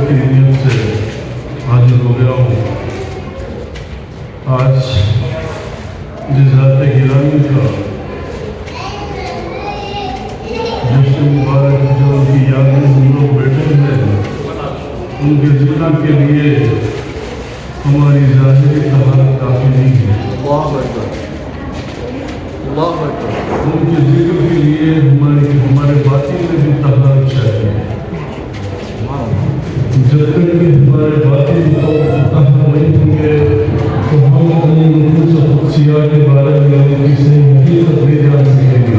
کی نیت سے حاضر ہو گیا ہوں۔ آج جس ذات گرامی کا جشن مبارک جو ان کی یاد میں ہم لوگ بیٹھے ہیں، ان کے ذکر کے لیے ہماری ظاہری طہارت کافی نہیں ہے۔ ان کے ذکر کے لیے ہمارے باطن میں بھی طہارت چاہیے۔ جب تک کہ ہمارے باطن کو طاہر نہیں ہوں گے تو ہم اپنی نفوس و خدشیات کے بارے میں ان کی صحیح حقیقت نہیں جان سکیں گے۔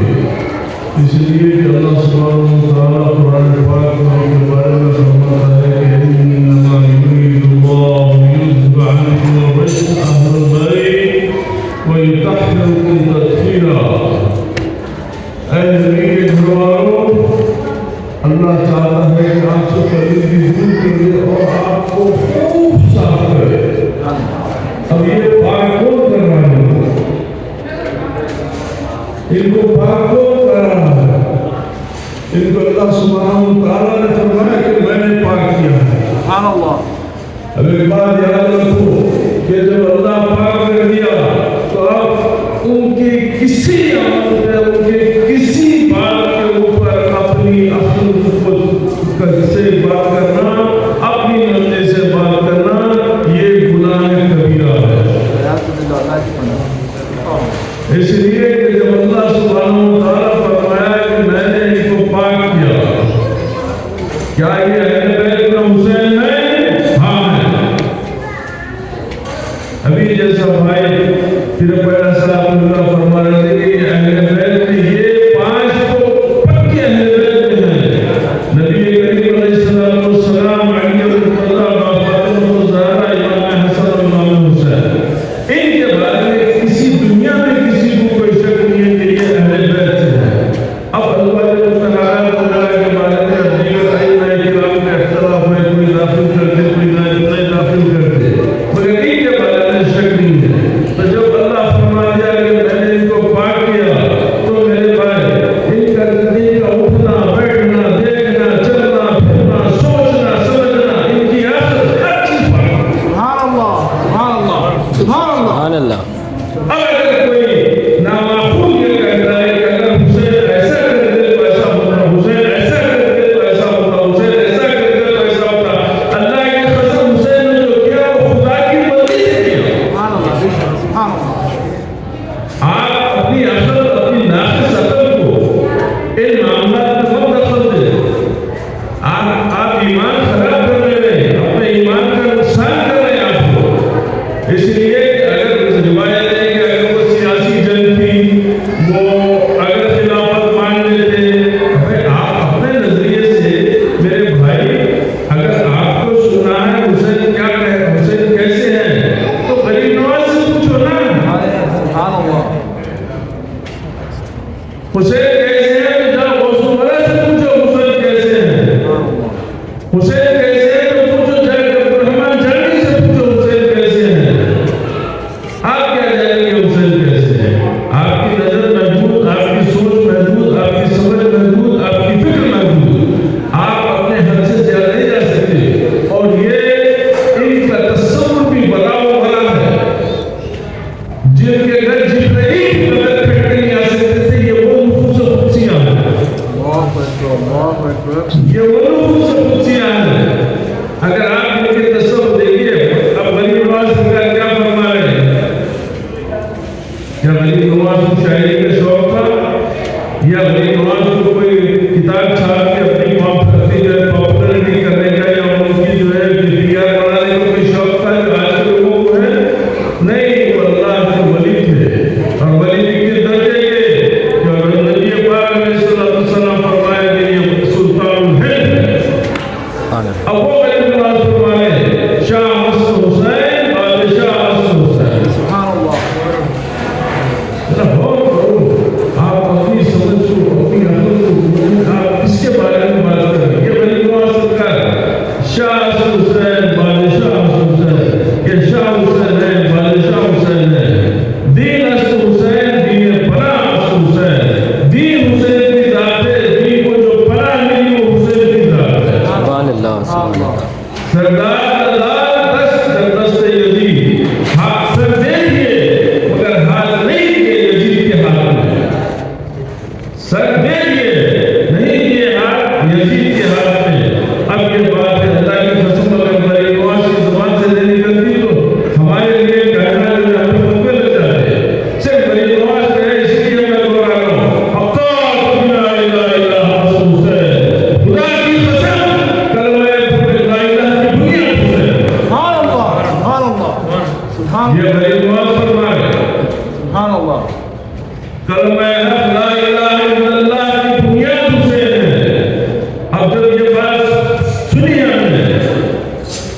اس لیے کہ اللہ سبحانہ و تعالیٰ قرآن پاک میں ان کے بارے میں فرماتا ہے کہ انما یرید اللہ لیذهب عنکم الرجس اہل البیت ویطہرکم تطہیرا۔ اے نبی کے گھر والوں، اللہ چاہتا ہے کہ آپ سے پلیدی دور کرے اور آپ کو خوب صاف کرے۔ اب یہ پاک کون کر رہا ہے؟ ان کو پاک کون کر رہا ہے؟ ان کو اللہ سبحانہ و تعالیٰ نے فرمایا کہ میں نے پاک کیا ہے۔ سبحان اللہ۔ اب ایک بات یاد رکھو کہ جب اللہ پاک کر دیا تو اب ان کی کسی عمل پہ، ان کے کسی بات کے اوپر اپنی سے بات کرنا، اپنی مرضی سے بات کرنا، یہ گناہ کبیرہ ہے۔ اس لیے کہ جب اللہ سبحانہ و تعالیٰ فرمایا کہ میں نے ان کو پاک کیا، کیا یہ اہل بیت کا حسین ہے؟ ہاں ہے۔ ابھی جیسا بھائی پھر پہلا صاحب اللہ فرما رہے تھے کہ اہل بیت میں یہ 5 تو پکے اہل بیت میں ہیں۔ نبی کریم علیہ السلام، علی بن طلحہ، فاطمہ الزہرا، امام حسن اور امام حسین، ان کے بارے میں کسی دنیا میں کسی کو کوئی شک نہیں ہے کہ یہ اہل بیت ہیں۔ اب اللہ تعالیٰ کے بارے میں دیگر ائمہ کرام میں اختلاف ہے، کوئی داخل کرتے کوئی نہیں داخل کرتے، مگر ان کے بارے میں شک نہیں ہے۔ تو جب اللہ فرما دیا کہ میں نے ان کو پاک کیا تو میرے بھائی ان کا زندگی کا اٹھنا بیٹھنا دیکھنا چلنا پھرنا سوچنا سمجھنا ان کی ہر چیز پاک۔ سبحان اللہ سبحان اللہ سبحان اللہ۔ اگر کوئی نامعقول یہ کہتا ہے کہ اگر حسین ایسا کر دے تو ایسا ہوتا، حسین ایسا کر دے تو ایسا ہوتا، حسین ایسا کر دے تو ایسا ہوتا، اللہ کی قسم حسین نے جو کیا وہ خدا کی مرضی سے کیا۔ سبحان اللہ۔ آپ اپنی عقل، اپنی ناقص عقل کو ان معاملات میں مت دخل دیں۔ آپ ایمان خراب کر رہے ہیں، اپنے ایمان کا نقصان کر رہے ہیں آپ کو۔ اس لیے اگر روایت ہے کہ اگر وہ سیاسی جنگ تھی، وہ اگر خلافت مان لیتے، آپ اپنے نظریے سے میرے بھائی اگر آپ کو سننا ہے حسین کیا کہہ، حسین کیسے ہیں تو غریب نواز سے پوچھو نا۔ حسین کیسے ہیں تو جا غوث الورا سے پوچھو حسین کیسے ہیں۔ حسین کیسے ہیں تو پوچھو جا عبدالرحمن جانی سے پوچھو حسین کیسے ہیں۔ آپ کیا جانیں گے حسین کیسے ہیں؟ آپ کی نظر محدود، آپ کی سوچ محدود، آپ کی سمجھ محدود، آپ کی فکر محدود، آپ اپنے حد سے زیادہ نہیں جا سکتے۔ اور یہ ان کا تصور بھی بڑاؤ بڑا ہے، جن کے گھر جبرائیل مدد پھیٹنے نہیں آ سکتے تھے، یہ وہ نفوس و قدسیاں ہیں۔ یہ وہ نفوس و قدسیاں ہیں۔ اگر آپ ان کے تصور دیکھیے، اب غریب نواز کا کیا فرما رہے ہیں؟ کیا غریب نواز کو شاعری کا شوق تھا، یا غریب نواز کو کوئی کتاب چھاپ کے اپنی پاپولرٹی کرنے کا یا ان کی جو ہے PR بنانے کا کوئی شوق تھا جو آج کے لوگوں کو ہے؟ نہیں، وہ اللہ کے ولی تھے، اور ولی کے درجے کے جو نبی پاک علیہ السلام فرمایا کہ یہ سلطان الہند ہے۔ اب وہ غریب نواز فرمائے شاہ حسن حسین، بادشاہ حسن حسین۔ سبحان اللہ۔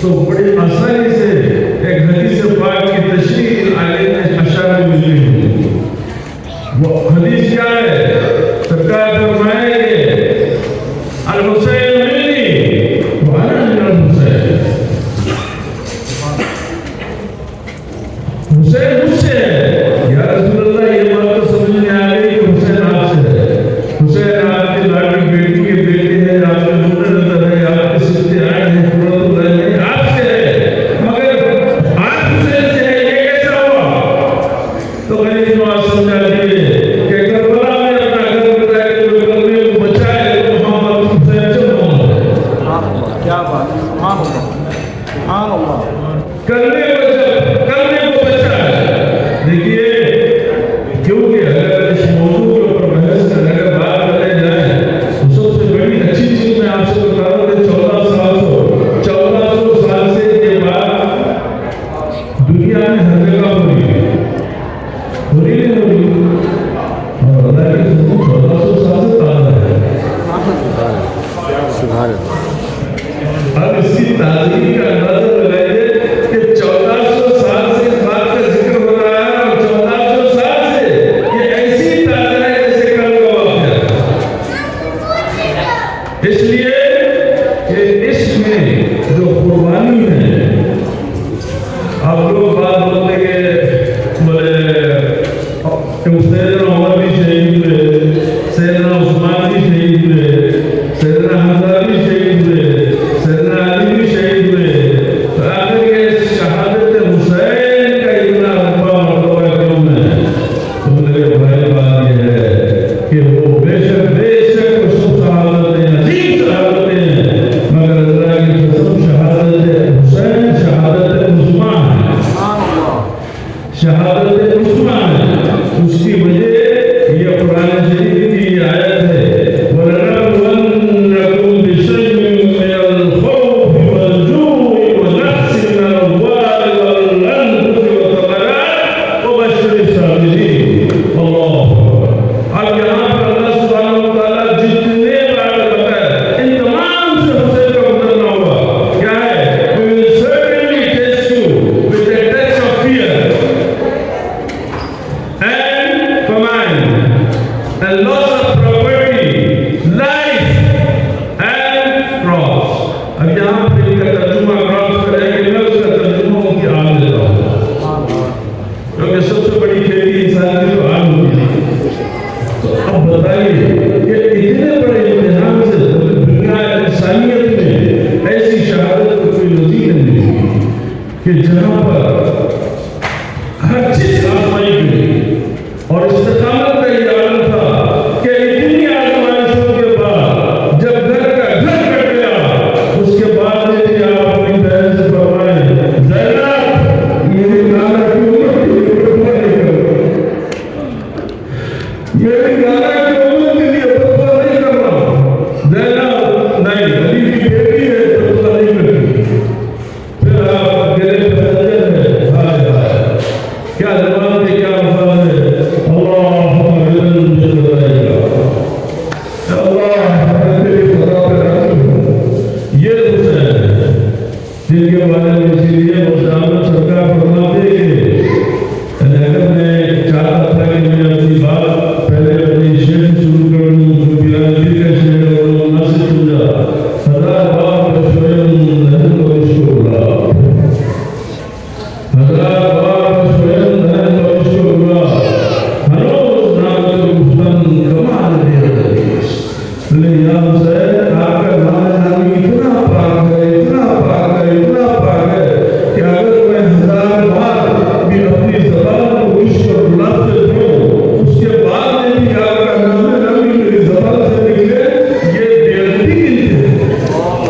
تو بڑی آسانی سے ایک حدیث پاک کی تشریح علیہ اشارہ میں ملی ہوئی. وہ حدیث کیا ہے؟ سرکار فرمائیں گے الحسین منی وانا من الحسین. حسین مجھ سے ہے. یا رسول اللہ یہ بات تو سمجھ میں آ گئی کہ حسین آپ سے ہے. حسین آپ کی لاڈلی بیٹی کے بیٹے ہیں, آپ کے منہ نظر ہے, آپ کے سکتے آئے ہیں, قرۃ العین ہے, آپ سے ہے. مگر آپ حسین سے ہے, یہ کیسا ہوا؟ تو غریب نواز سمجھا دیے کہ کربلا میں اپنا گھر بتائے کہ جو کرنے کو بچائے تو محمد حسین سے محمد ہے. کیا بات ہے, سبحان اللہ. کرنے کو بچائے. دیکھیے کیونکہ اگر اس موضوع کے اوپر بحث اگر بات کرنے جائیں تو سب سے بڑی اچھی چیز میں آپ سے بتا رہا ہوں کہ 1400 سال سے یہ بات دنیا میں ہر جگہ ہو رہی ہے. ہو رہی نہیں ہو رہی؟ اور اللہ کی حکم 1400 سال سے تازہ ہے. اب اس کی تازگی کا اندازہ لگائیے کہ 1400 سال سے اس بات کا ذکر ہو رہا ہے اور 1400 سال سے یہ ایسی تازہ ہے جیسے کل کا واقعہ. اس لیے کہ اس میں جو قربانی ہے, آپ لوگ بات بولتے کہ سیدنا عمر بھی شہید ہوئے, سیدنا عثمان بھی شہید ہوئے, سیدنا حمزہ بھی شہید ہوئے, سیدنا علی بھی شہید ہوئے. تو آخر یہ شہادت حسین کا اتنا لمبا مرتبہ کیوں ہے؟ تو میرے بھائی بات یہ ہے کہ وہ بے شک وہ سب شہادتیں عظیم شہادتیں ہیں, مگر اللہ کی قسم شہادت حسین شہادت عثمان ہے. شہادت عثمان ہے. اس کی وجہ یہ قرآن شریف کی آیت ہے وَلَنَبْلُوَنَّكُمْ بِشَيْءٍ مِّنَ الْخَوْفِ وَالْجُوعِ وَنَقْصٍ مِّنَ الْأَمْوَالِ وَالْأَنفُسِ وَالثَّمَرَاتِ وَبَشِّرِ الصَّابِرِينَ. اللہ اب یہاں پر اللہ سبحانہ وتعالیٰ جتنے بار بتایا ان تمام سے حسین کا اترنا ہوا کیا ہے؟ We will certainly test you with a test of fear and famine and loss of property, life and cross. اب یہاں پر ان کا ترجمہ cross کریں گے, میں اس کا ترجمہ ان کی آن لیتا ہوں کیونکہ سب سے بڑی کھیلی انسان کی تو آن ہوتی ہے. تو اب بتائیے کہ اتنے بڑے امتحان سے دنیا انسانیت میں ایسی شہادت کو کوئی نظیر نہیں ہوئی کہ جہاں پر ہر چیز آزمائی گئی اور استقامت کا یہ عالم تھا کہ اتنی آزمائشوں کے بعد جب گھر کا گھر کٹ گیا اس کے بعد بھی آپ اپنی بہن سے فرمائیں زینب میری گانا کی عمر کے لیے بدوا نہیں کر رہا, زینب نہیں علی کی بیٹی ہے بدوا نہیں کرتی. پھر آپ گرے پسندر ہے, ہائے ہائے کیا زبان کے کیا الفاظ ہے. اللہم اجعلنا من خطائک, اللہ تیری خدا پر رحم. یہ حسین ہے جن کے بارے میں اسی لیے مستعمل سرکار فرماتے ہیں اگر میں چاہتا تھا کہ میں اپنی بات پہلے اپنی شعر سے شروع کر دوں جو بیانگی کا شعر اور علماء سے سمجھا 1000 بار بشویم نہن و اشکر اللہ, 1000 بار بشویم نہن و اشکر اللہ, ہنوز نامت گفتن کمال دیر حدیث. لیکن یا حسین آپ کا نامی اتنا پاک ہے, اتنا پاک ہے, اتنا پاک ہے کہ اگر میں 1000 بار بھی اپنی زبان کو عشق اور گلاب سے دوں اس کے بعد میں بھی آپ کا نامی میری زبان سے نکلے, یہ بے ادبی کی انتہا ہے.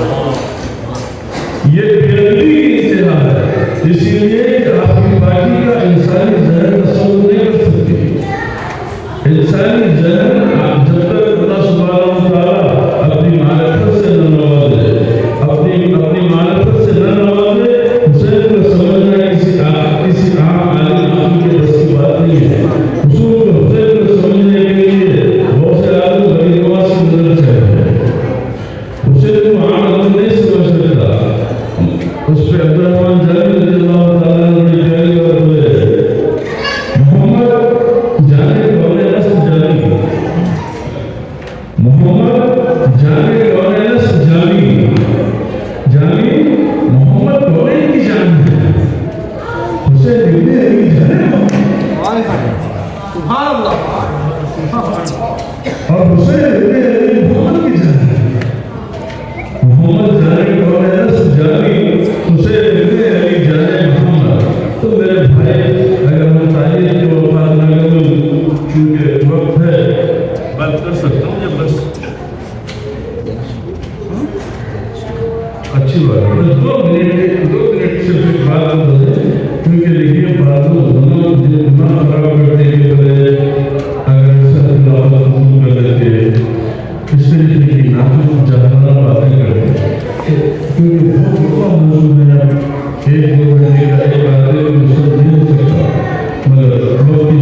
یہ بے ادبی کی انتہا ہے. اسی لیے کہ آپ کی پارٹی کا انسانی ذہن تصور نہیں کر سکتی. انسانی ذہن جب تک اللہ سبحانہ وتعالیٰ اپنی محمد جانے کون ہے نا جامی جامی محمد کون ہے کی جان ہے حسین ابن علی جانے سبحان اللہ اور حسین ابن علی محمد کی جان ہے محمد جانے کون ہے نا جامی حسین ابن علی جانے محمد تو میرے بھائی اگر ہم تاریخ کے وفات نہ کروں کیونکہ وقت ہے بات کر سکتا ہوں یا بس اچھی بات ہے بس 2 منٹ صرف ایک بات بتائیں کیونکہ دیکھیے بعضوں دونوں مجھے دماغ خراب کرنے کے بجائے اگر ایسا خلافت حکم کر دیتے اس طریقے کی ناقص جہاں باتیں کرتے کیونکہ بہت بڑا موضوع ہے ایک 2 مہینے کا ایک باتیں مشکل نہیں ہو سکتا مگر بہت ہی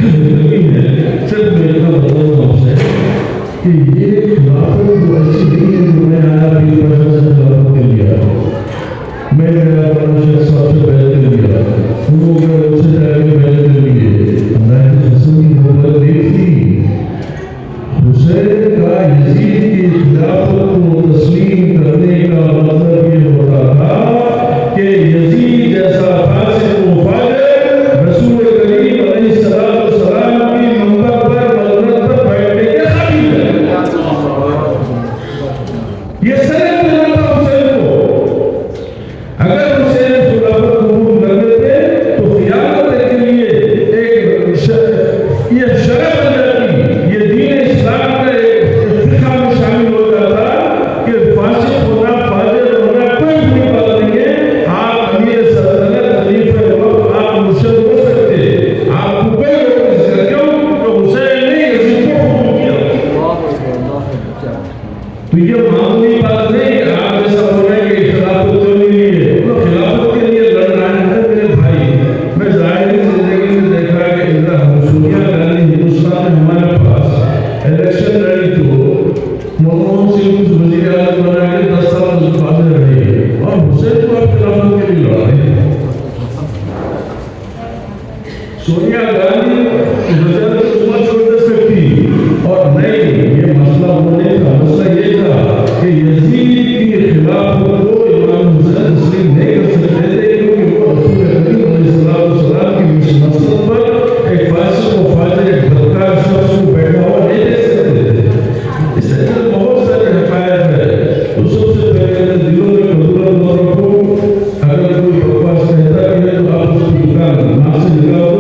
زمین ہے صرف میں اتنا بتاؤں آپ سے کہ یہ خلافت جو ایسی نہیں ہے جو میں آیا بھی بڑا سے خلافت کے لیا میں میرا اپنا شخص صاحب سے بیعت کر لیا ان لوگوں نے ان سے جا کے بیعت کر لیے میں حسن کی محبت نہیں تھی حسین کا یزید کی خلافت کو تسلیم کرنے کا مطلب یہ ہوتا تھا کہ یزید جیسا فاسق و فاجر رسول کریم علیہ السلام کی منبر پر مذرت پر بیٹھنے کے قابل ہے یہ سرے ملتا حسین کو اگر حسین خلافت قبول کر لیتے تو قیامت کے لیے یہ شرع بن جاتی یہ دین اسلام کا ایک فقہ میں شامل ہو جاتا کہ فاسق ہونا فاجر ہونا کوئی بری بات نہیں ہے آپ امیر سلطنت خلیفہ وقت آپ مرشد ہو سکتے آپ کو کوئی لوگ اس کا کیوں تو حسین نے یزید کو حکم کیا تو یہ معمولی بات نہیں کہ آپ ایسا ہونا ہے کہ خلافت تو نہیں ہے تو خلافت کے لیے لڑنا ہے میرے بھائی میں ظاہری زندگی میں دیکھا کہ سونیا گاندھی ہندوستان میں ہمارے پاس الیکشن لڑی تو منموہن سنگھ کچھ وزیر اعظم بنا کے 10 سال ملازم رہے اور حسین کو آپ خلافت کے لیے لڑا رہے ہیں سونیا گاندھی وزارت عظمیٰ چھوڑ دے سکتی اور نہیں یہ مسئلہ وہ نہیں تھا مسئلہ یہ تھا کہ یزید کی خلافت کو امام حسین تسلیم نہیں کر سکتے تھے کیونکہ وہ رسول کریم علیہ السلام کی مسلط پر ایک فاسق و فاجر ایک بدکار شخص کو بیٹھا ہوا نہیں دے سکتے تھے اس سے بہت سارے حقائق ہے تو سب سے پہلے دلوں میں قبولت نہ رکھو اگر کوئی بکواس کہتا ہے تو آپ اس کی دکان نام سے نکالو